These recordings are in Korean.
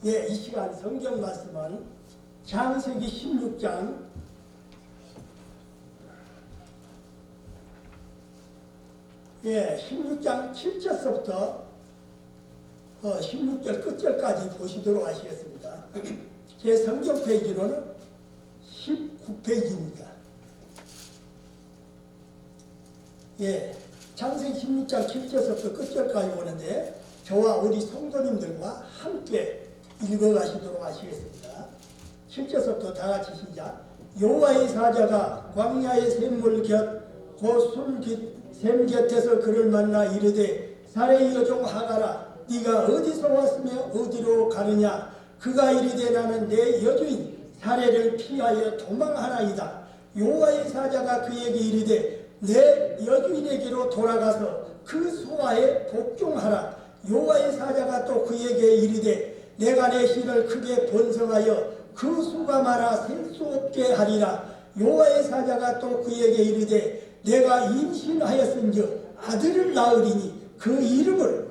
예, 이 시간 성경 말씀은 창세기 16장 16장 7절서부터 16절 끝절까지 보시도록 하시겠습니다. 제 성경 페이지로는 19페이지입니다. 창세기 16장 7절서부터 끝절까지 오는데 저와 우리 성도님들과 함께 읽어가시도록 하시겠습니다. 7절서부터 다 같이 시작. 여호와의 사자가 광야의 샘물 곁 곧 샘 곁에서 그를 만나 이르되 사레의 여종 하가라 네가 어디서 왔으며 어디로 가느냐. 그가 이르되 나는 내 여주인 사레를 피하여 도망하나이다. 여호와의 사자가 그에게 이르되 내 여주인에게로 돌아가서 그 소아에 복종하라. 여호와의 사자가 또 그에게 이르되 내가 내 씨를 크게 번성하여 그 수가 많아 셀 수 없게 하리라. 여호와의 사자가 또 그에게 이르되 내가 임신하였은즉 아들을 낳으리니 그 이름을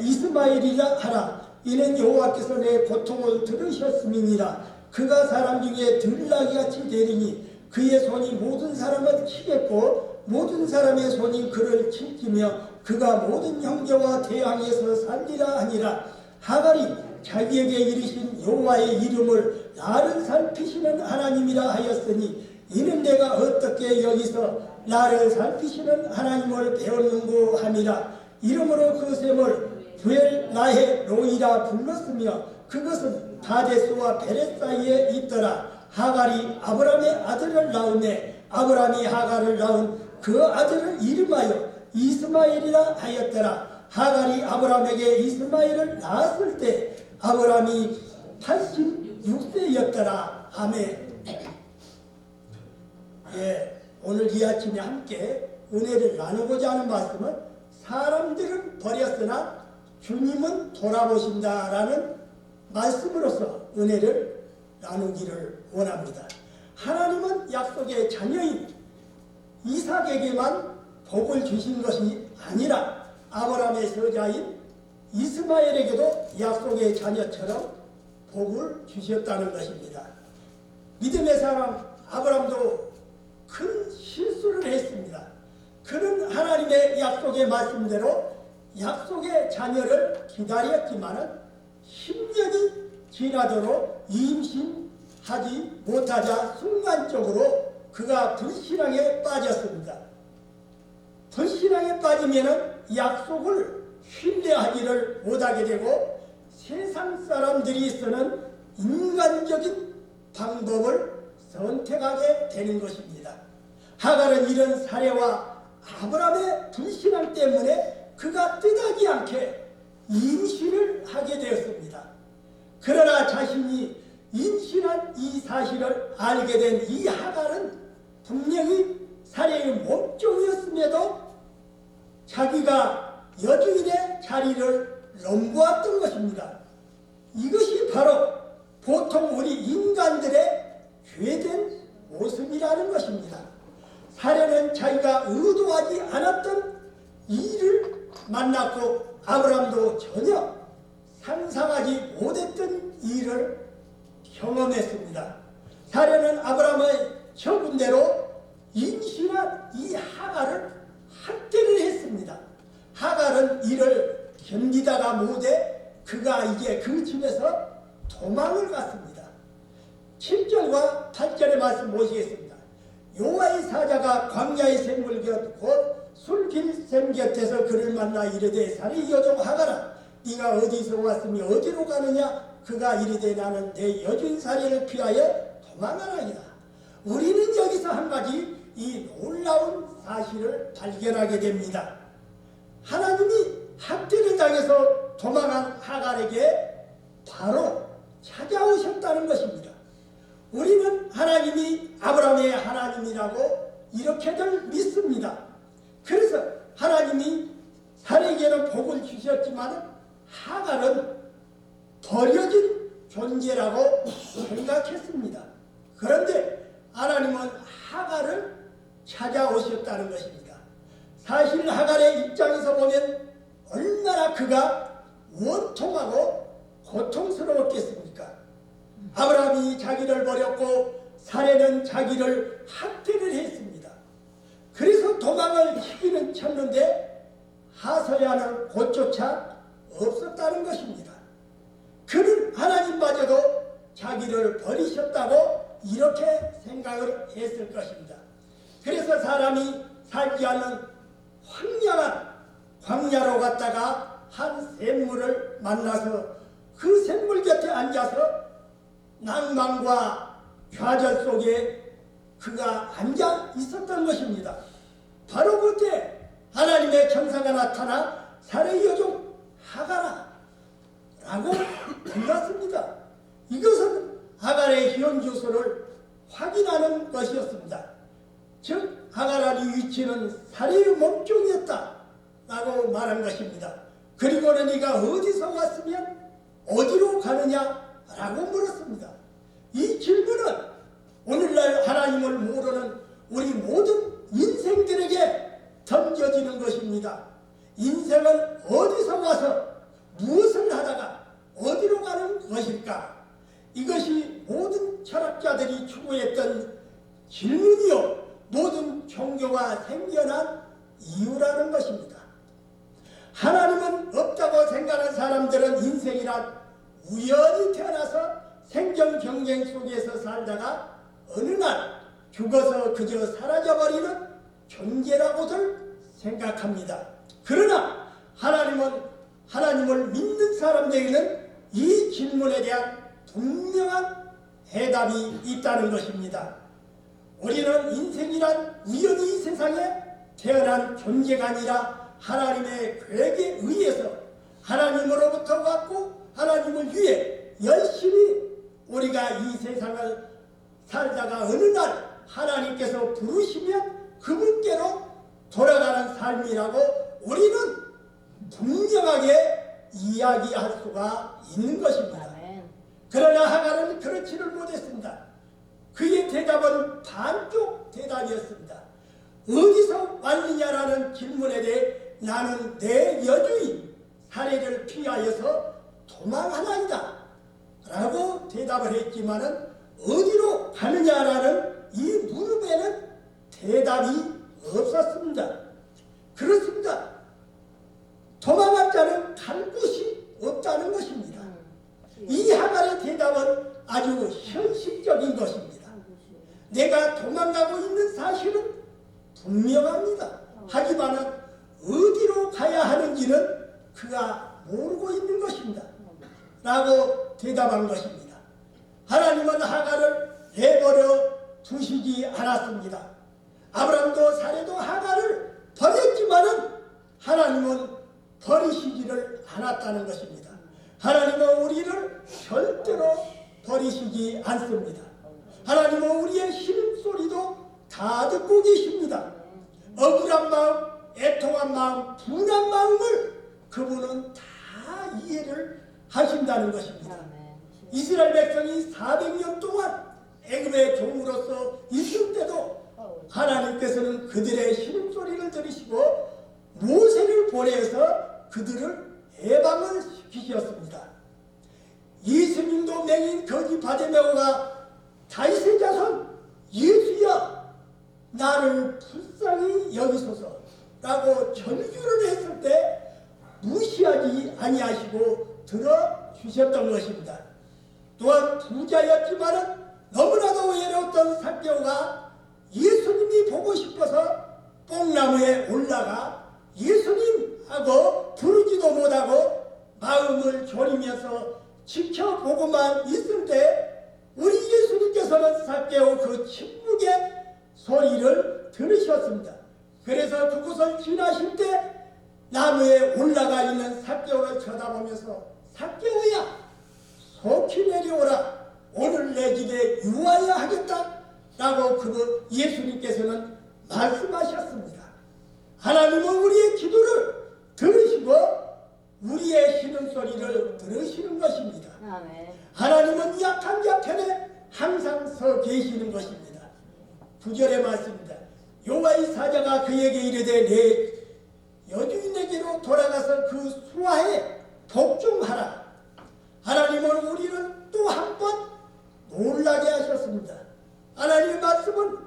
이스마엘이라 하라. 이는 여호와께서 내 고통을 들으셨음이니라. 그가 사람 중에 들나귀같이 되리니 그의 손이 모든 사람을 치겠고 모든 사람의 손이 그를 칠지며 그가 모든 형제와 대항에서 살리라 하니라. 하갈이 자기에게 이르신 여호와의 이름을 나를 살피시는 하나님이라 하였으니 이는 내가 어떻게 여기서 나를 살피시는 하나님을 배웠는고 함이라. 이름으로 그 샘을 부엘나헤 로이라 불렀으며 그것은 가데스와 베렛 사이에 있더라. 하갈이 아브람의 아들을 낳으매 아브람이 하갈을 낳은 그 아들을 이름하여 이스마엘이라 하였더라. 하갈이 아브람에게 이스마엘을 낳았을 때 아브람이 86세였더라. 아멘. 오늘 이 아침에 함께 은혜를 나누고자 하는 말씀은 사람들은 버렸으나 주님은 돌아보신다라는 말씀으로서 은혜를 나누기를 원합니다. 하나님은 약속의 자녀인 이삭에게만 복을 주신 것이 아니라 아브라함의 저자인 이스마엘에게도 약속의 자녀처럼 복을 주셨다는 것입니다. 믿음의 사람 아브라함도 큰 실수를 했습니다. 그는 하나님의 약속의 말씀대로 약속의 자녀를 기다렸지만 10년이 지나도록 임신하지 못하자 순간적으로 그가 불신앙에 빠졌습니다. 불신앙에 빠지면 약속을 신뢰하지를 못하게 되고 세상 사람들이 쓰는 인간적인 방법을 선택하게 되는 것입니다. 하갈은 이런 사례와 아브라함의 불신앙 때문에 그가 뜻하지 않게 임신을 하게 되었습니다. 그러나 자신이 임신한 이 사실을 알게 된 이 하갈은 분명히 사례의 몸종이었음에도 자기가 여주인의 자리를 넘보았던 것입니다. 이것이 바로 보통 우리 인간들의 죄된 모습이라는 것입니다. 사례는 자기가 의도하지 않았던 일을 만났고 아브라함도 전혀 상상하지 못했던 일을 경험했습니다. 사례는 아브라함의 처분대로 임신한 이 하갈을 학대를 했습니다. 하갈은 이를 견디다가 못해 그가 이제 그 집에서 도망을 갔습니다. 7절과 8절의 말씀 보시겠습니다. 여호와의 사자가 광야의 샘물 곁 곧 술김샘 곁에서 그를 만나 이르되 사레의 여종 하갈아 네가 어디서 왔으며 어디로 가느냐. 그가 이르되 나는 내 여주인 사레를 피하여 도망하나이다. 우리는 여기서 한 가지 이 놀라운 사실을 발견하게 됩니다. 하나님이 학대를 당해서 도망한 하갈에게 바로 찾아오셨다는 것입니다. 우리는 하나님이 아브라함의 하나님이라고 이렇게들 믿습니다. 그래서 하나님이 사레에게는 복을 주셨지만 하갈은 버려진 존재라고 생각했습니다. 그런데 하나님은 하갈을 찾아오셨다는 것입니다. 사실 하갈의 입장에서 보면 얼마나 그가 원통하고 고통스러웠겠습니까? 아브라함이 자기를 버렸고 사레는 자기를 학대를 했습니다. 그래서 도망을 치기는 쳤는데 하서야는 곧조차 없었다는 것입니다. 그는 하나님마저도 자기를 버리셨다고 이렇게 생각을 했을 것입니다. 그래서 사람이 살지 않는 황량한 광야로 갔다가 한 샘물을 만나서 그 샘물 곁에 앉아서 낭만과 좌절 속에 그가 앉아 있었던 것입니다. 바로 그때 하나님의 천사가 나타나 사레의 여종 하가라 라고 불렀습니다. 이것은 하갈의 현주소를 확인하는 것이었습니다. 즉 하갈의 위치는 사레의 몸종이었다 라고 말한 것입니다. 그리고는 네가 어디서 왔으면 어디로 가느냐 라고 물었습니다. 이 질문은 오늘날 하나님을 모르는 우리 모든 인생들에게 던져지는 것입니다. 인생은 어디서 와서 무엇을 하다가 어디로 가는 것일까? 이것이 모든 철학자들이 추구했던 질문이요 모든 종교가 생겨난 이유라는 것입니다. 하나님은 없다고 생각하는 사람들은 인생이란 우연히 태어나서 생존 경쟁 속에서 살다가 어느 날 죽어서 그저 사라져버리는 존재라고들 생각합니다. 그러나 하나님을 믿는 사람들에게는 이 질문에 대한 분명한 대답이 있다는 것입니다. 우리는 인생이란 우연히 이 세상에 태어난 존재가 아니라 하나님의 계획에 의해서 하나님으로부터 왔고 하나님을 위해 열심히 우리가 이 세상을 살다가 어느 날 하나님께서 부르시면 그분께로 돌아가는 삶이라고 우리는 분명하게 이야기할 수가 있는 것입니다. 그러나 하갈은 그렇지를 못했습니다. 그의 대답은 반쪽 대답이었습니다. 어디서 왔느냐라는 질문에 대해 나는 내 여주인 사레를 피하여서 도망하나이다 라고 대답을 했지만은 어디로 가느냐라는 이 물음에는 대답이 없었습니다. 그렇습니다. 도망할 자는 갈 곳이 없다는 것입니다. 이 하갈의 대답은 아주 현실적인 것입니다. 내가 도망가고 있는 사실은 분명합니다. 하지만은 어디로 가야 하는지는 그가 모르고 있는 것입니다. 라고 대답한 것입니다. 하나님은 하갈을 내버려 두시지 않았습니다. 아브라함도 사레도 하갈을 버렸지만은 하나님은 버리시지를 않았다는 것입니다. 하나님은 우리를 절대로 버리시지 않습니다. 하나님은 우리의 신음소리도 다 듣고 계십니다. 억울한 마음, 애통한 마음, 분한 마음을 그분은 다 이해를 하신다는 것입니다. 이스라엘 백성이 400년 동안 애굽의 종으로서 있을 때도 하나님께서는 그들의 신음소리를 들으시고 모세를 보내서 그들을 해방을 시키셨습니다. 예수님도 맹인 거지 바데메오가 다윗의 자손 예수야 나를 불쌍히 여기소서라고 전주를 했을 때 무시하지 아니하시고 들어주셨던 것입니다. 또한 부자였지만은 너무나도 외로웠던 삭개오가 예수님이 보고 싶어서 뽕나무에 올라가 예수님 하고 부르지도 못하고 마음을 졸이면서 지켜보고만 있을 때 우리 예수님께서는 삭개오 그 침묵의 소리를 들으셨습니다. 그래서 그곳을 지나실 때 나무에 올라가 있는 삭개오를 쳐다보면서 삭개오야 속히 내려오라 오늘 내 집에 유하여야 하겠다 라고 그 예수님께서는 말씀하셨습니다. 하나님은 우리의 기도를 들으시고 우리의 신음소리를 들으시는 것입니다. 하나님은 약한 자 편에 항상 서 계시는 것입니다. 9절의 말씀입니다. 여호와의 사자가 그에게 이르되 내 여주인에게로 돌아가서 그 수하에 복종하라. 하나님은 우리를 또 한 번 놀라게 하셨습니다. 하나님의 말씀은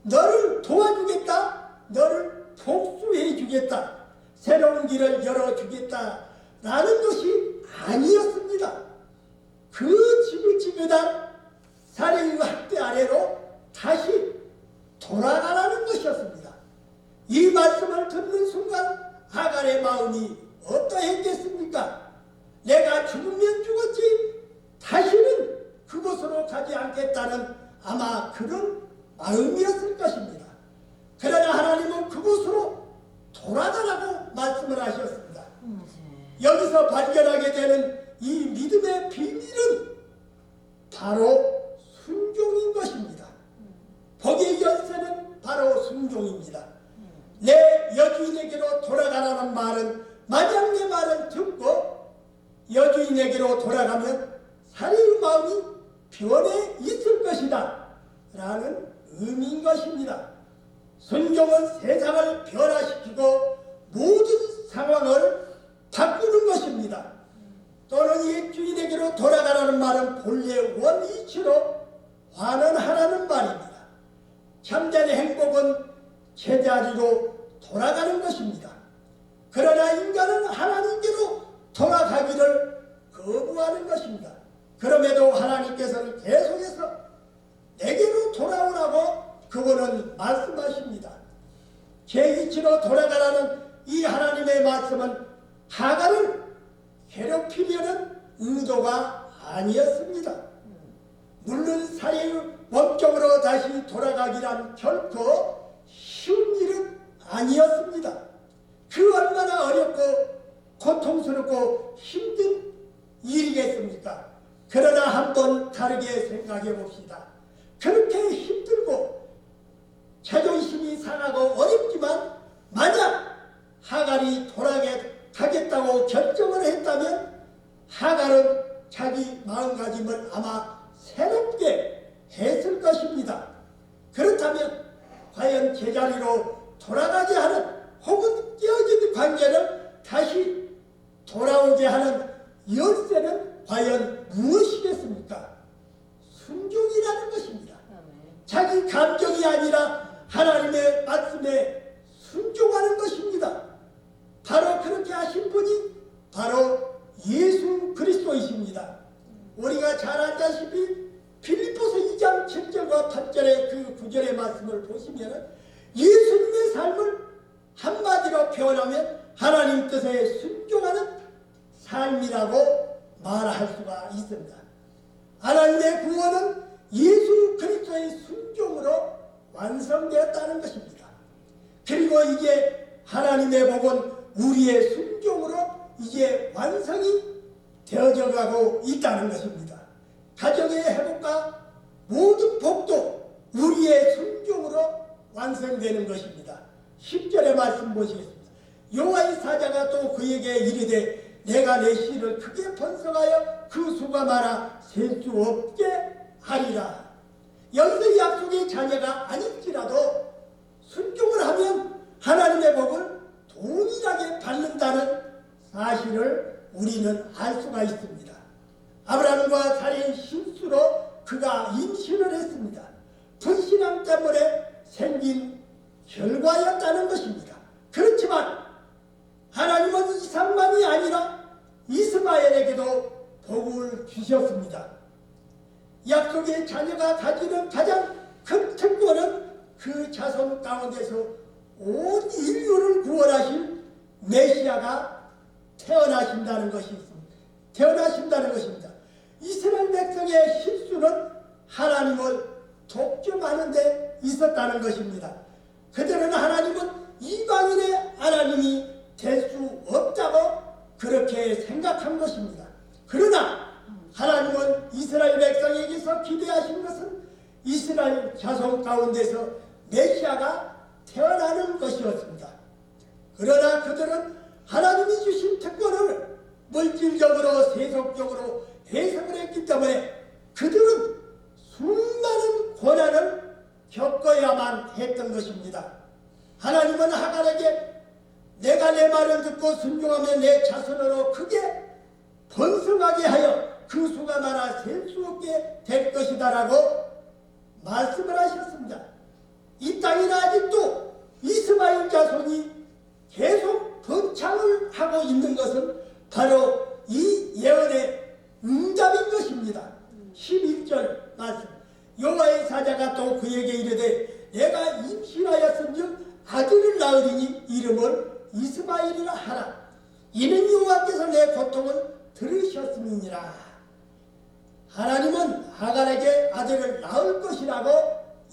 너를 도와주겠다, 너를 복수해 주겠다, 새로운 길을 열어주겠다 라는 것이 아니었습니다. 그 지긋지긋한 살인과 학대 아래로 다시 돌아가라는 것이었습니다. 이 말씀을 듣는 순간 하갈의 마음이 어떠했겠습니까? 내가 죽으면 죽었지 다시는 그곳으로 가지 않겠다는 아마 그런 마음이었을 것입니다. 그러나 하나님은 그곳으로 돌아가라고 말씀을 하셨습니다. 여기서 발견하게 되는 이 믿음의 비밀은 바로 순종인 것입니다. 복의 열쇠는 바로 순종입니다. 내 여주인에게로 돌아가라는 말은 만약 내 말을 듣고 여주인에게로 돌아가면 살인의 마음이 변해 있을 것이다 라는 의미인 것입니다. 순종은 세상을 변화시키고 모든 상황을 바꾸는 것입니다. 또는 옛 주인에게로 돌아가라는 말은 본래 원이치로 환원하라는 말입니다. 참된 행복은 제자리로 돌아가는 것입니다. 그러나 인간은 하나님께로 돌아가기를 거부하는 것입니다. 그럼에도 하나님께서는 계속해서 내게로 돌아오라고 그분은 말씀하십니다. 제2치로 돌아가라는 이 하나님의 말씀은 하갈을 괴롭히려는 의도가 아니었습니다. 물론 살인의 원격으로 다시 돌아가기란 결코 쉬운 일은 아니었습니다. 그 얼마나 어렵고 고통스럽고 힘든 일이겠습니까? 그러나 한번 다르게 생각해 봅시다. 그렇게 힘들고 자존심이 상하고 어렵지만 만약 하갈이 돌아가겠다고 결정을 했다면 하갈은 자기 마음가짐을 아마 새롭게 했을 것입니다. 그렇다면 과연 제자리로 돌아가게 하는 혹은 깨어진 관계를 다시 돌아오게 하는 열쇠는 과연 무엇이겠습니까? 순종이라는 것입니다. 자기 감정이 아니라 하나님의 말씀에 순종하는 것입니다. 바로 그렇게 하신 분이 바로 예수 그리스도이십니다. 우리가 잘 알다시피 빌립보서 2장 7절과 8절의 그 구절의 말씀을 보시면 예수님의 삶을 한마디로 표현하면 하나님 뜻에 순종하는 삶이라고 말할 수가 있습니다. 하나님의 구원은 예수 그리스도의 순종으로 완성되었다는 것입니다. 그리고 이제 하나님의 복은 우리의 순종으로 이제 완성이 되어져 가고 있다는 것입니다. 가정의 회복과 모든 복도 우리의 순종으로 완성되는 것입니다. 10절의 말씀 보시겠습니다. 여호와의 사자가 또 그에게 이르되 내가 내 씨를 크게 번성하여 그 수가 많아 셀 수 없게 하리라. 여기서 약속의 자녀가 아닐지라도 순종을 하면 하나님의 복을 동일하게 받는다는 사실을 우리는 알 수가 있습니다. 아브라함과 사례의 실수로 그가 임신을 했습니다. 불신앙 때문에 생긴 결과였다는 것입니다. 그렇지만 하나님은 이삭만이 아니라 이스마엘에게도 복을 주셨습니다. 약속의 자녀가 가지는 가장 큰 특권은 그 자손 가운데서 온 인류를 구원하실 메시아가 태어나신다는 것이 있습니다. 태어나신다는 것입니다. 이스라엘 백성의 실수는 하나님을 독점하는 데 있었다는 것입니다. 그들은 하나님은 이방인의 하나님이 될 수 없다고 그렇게 생각한 것입니다. 그러나 하나님은 이스라엘 백성에게서 기대하신 것은 이스라엘 자손 가운데서 메시아가 태어나는 것이었습니다. 그러나 그들은 하나님이 주신 특권을 물질적으로 세속적으로 해석을 했기 때문에 그들은 수많은 고난을 겪어야만 했던 것입니다. 하나님은 하갈에게 내가 내 말을 듣고 순종하며 내 자손으로 크게 번성하게 하여 얼마나 셀 수 없게 될 것이다라고 말씀을 하셨습니다. 이 땅에는 아직도 이스마엘 자손이 계속 번창을 하고 있는 것은 바로 이 예언의 응답인 것입니다. 11절 말씀. 여호와의 사자가 또 그에게 이르되 내가 임신하였은즉 아들을 낳으리니 이름을 이스마엘이라 하라. 이는 여호와께서 내 고통을 들으셨음이니라. 하나님은 하갈에게 아들을 낳을 것이라고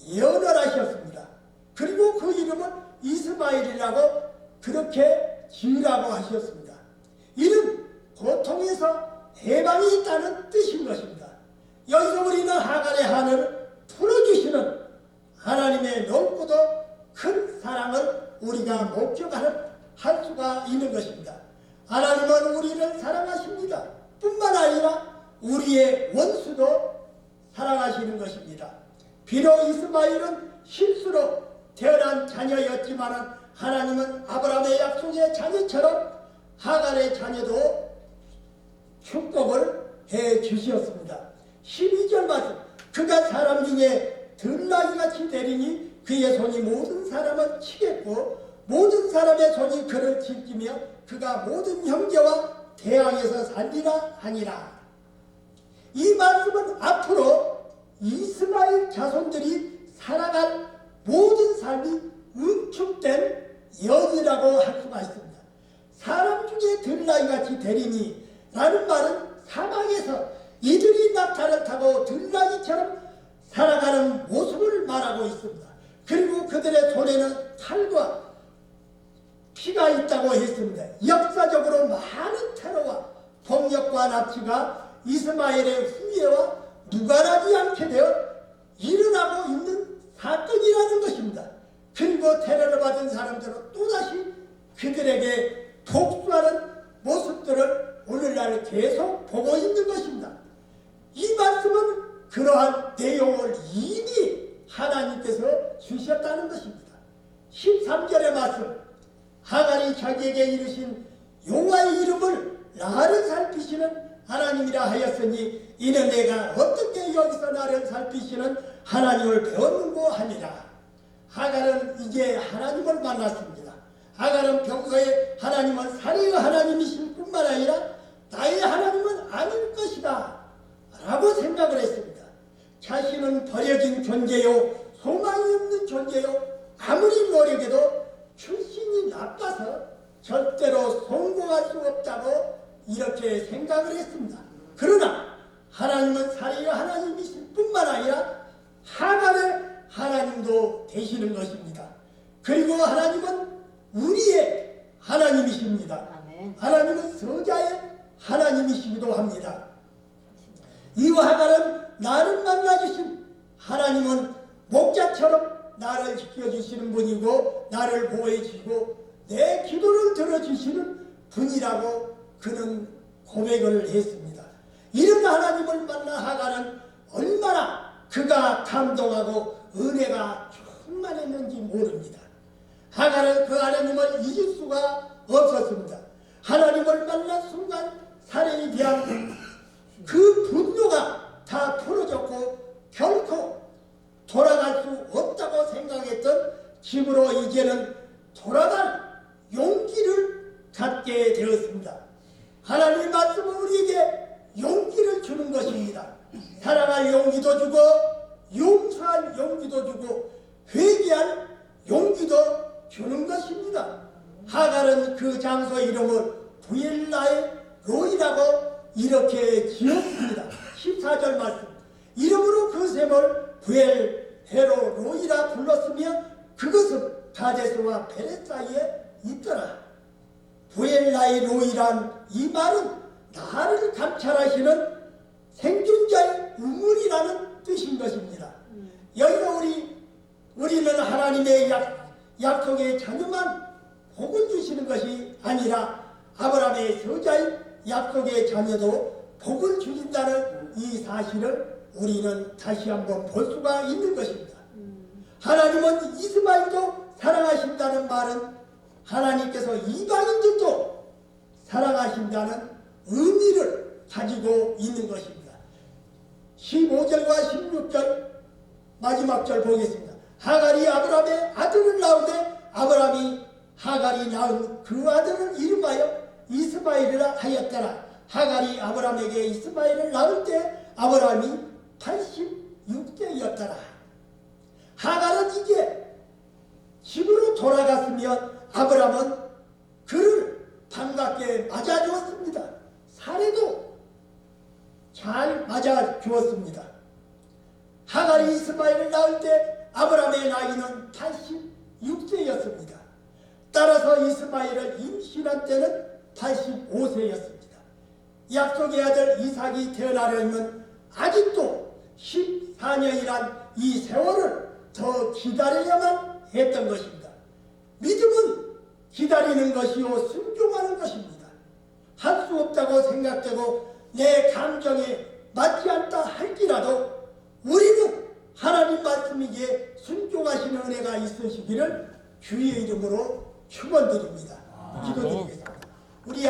예언을 하셨습니다. 그리고 그 이름은 이스마엘이라고 그렇게 지으라고 하셨습니다. 이는 고통에서 해방이 있다는 뜻인 것입니다. 여기서 우리는 하갈의 한을 풀어주시는 하나님의 넓고도 큰 사랑을 우리가 목격할 수가 있는 것입니다. 하나님은 우리를 사랑하십니다. 뿐만 아니라 우리의 원수도 사랑하시는 것입니다. 비록 이스마엘은 실수로 태어난 자녀였지만 하나님은 아브라함의 약속의 자녀처럼 하갈의 자녀도 축복을 해 주셨습니다. 12절 말씀. 그가 사람 중에 들나귀같이 되리니 그의 손이 모든 사람을 치겠고 모든 사람의 손이 그를 지키며 그가 모든 형제와 대항에서 살리라 하니라. 이 말씀은 앞으로 이스마엘 자손들이 살아갈 모든 삶이 응축된 예언이라고 할 수가 있습니다. 사람 중에 들나귀같이 되리니 라는 말은 사막에서 이들이 낙타를 타고 들나귀처럼 살아가는 모습을 말하고 있습니다. 그리고 그들의 손에는 칼과 피가 있다고 했습니다. 역사적으로 많은 테러와 폭력과 납치가 이스마엘의 후예와 무관하지 않게 되어 일어나고 있는 사건이라는 것입니다. 그리고 테러를 받은 사람들은 또다시 그들에게 복수하는 모습들을 오늘날 계속 보고 있는 것입니다. 이 말씀은 그러한 내용을 이미 하나님께서 주셨다는 것입니다. 13절의 말씀. 하갈이 자기에게 이르신 여호와의 이름을 나를 살피시는 하나님이라 하였으니 이는 내가 어떻게 여기서 나를 살피시는 하나님을 배웠는고 하니라. 하갈은 이제 하나님을 만났습니다. 하갈은 평소에 하나님은 살해의 하나님이신 뿐만 아니라 나의 하나님은 아닐 것이다 라고 생각을 했습니다. 자신은 버려진 존재요 소망이 없는 존재요 아무리 노력해도 출신이 나빠서 절대로 성공할 수 없다고 이렇게 생각을 했습니다. 그러나 하나님은 살해의 하나님이실 뿐만 아니라 하갈의 하나님도 되시는 것입니다. 그리고 하나님은 우리의 하나님이십니다. 하나님은 서자의 하나님이시기도 합니다. 이와 하갈은 나를 만나주신 하나님은 목자처럼 나를 지켜주시는 분이고 나를 보호해주시고 내 기도를 들어주시는 분이라고 그는 고백을 했습니다. 이런 하나님을 만나 하갈은 얼마나 그가 감동하고 은혜가 충만했는지 모릅니다. 하갈은 그 하나님을 잊을 수가 없었습니다. 하나님을 만난 순간 살해에 대한 그 분노가 다 풀어졌고 결코 돌아갈 수 없다고 생각했던 집으로 이제는 돌아갈 용기를 갖게 되었습니다. 하나님의 말씀은 우리에게 용기를 주는 것입니다. 사랑할 용기도 주고 용서할 용기도 주고 회개할 용기도 주는 것입니다. 하갈은 그 장소 이름을 부엘라의 로이라고 이렇게 지었습니다. 14절 말씀. 이름으로 그 샘을 부엘헤로 로이라 불렀으며 그것은 가데스와 베레 사이에 있더라. 부엘라의 로이란 이 말은 나를 감찰하시는 생존자의 우물이라는 뜻인 것입니다. 여기서 우리는 하나님의 약속의 자녀만 복을 주시는 것이 아니라 아브라함의 서자의 약속의 자녀도 복을 주신다는 이 사실을 우리는 다시 한번 볼 수가 있는 것입니다. 하나님은 이스마엘도 사랑하신다는 말은 하나님께서 이방인들도 사랑하신다는 의미를 가지고 있는 것입니다. 15절과 16절 마지막 절 보겠습니다. 하갈이 아브라함의 아들을 낳은데 아브라함이 하갈이 낳은 그 아들을 이름하여 이스마엘이라 하였더라. 하갈이 아브라함에게 이스마엘을 낳을 때 아브라함이 86세였더라. 하갈은 이제 집으로 돌아갔으면 아브라함은 그를 반갑게 맞아주었습니다. 사례도 잘 맞아주었습니다. 하갈이 이스마엘을 낳을 때 아브라함의 나이는 86세였습니다. 따라서 이스마엘을 임신한 때는 85세였습니다. 약속의 아들 이삭이 태어나려면 아직도 14년이란 이 세월을 더 기다려야만 했던 것입니다. 믿음은 기다리는 것이요 순종하는 것입니다. 할 수 없다고 생각되고 내 감정에 맞지 않다 할지라도 우리는 하나님 말씀이기에 순종하시는 은혜가 있으시기를 주의 이름으로 축원드립니다. 기도드리겠습니다. 우리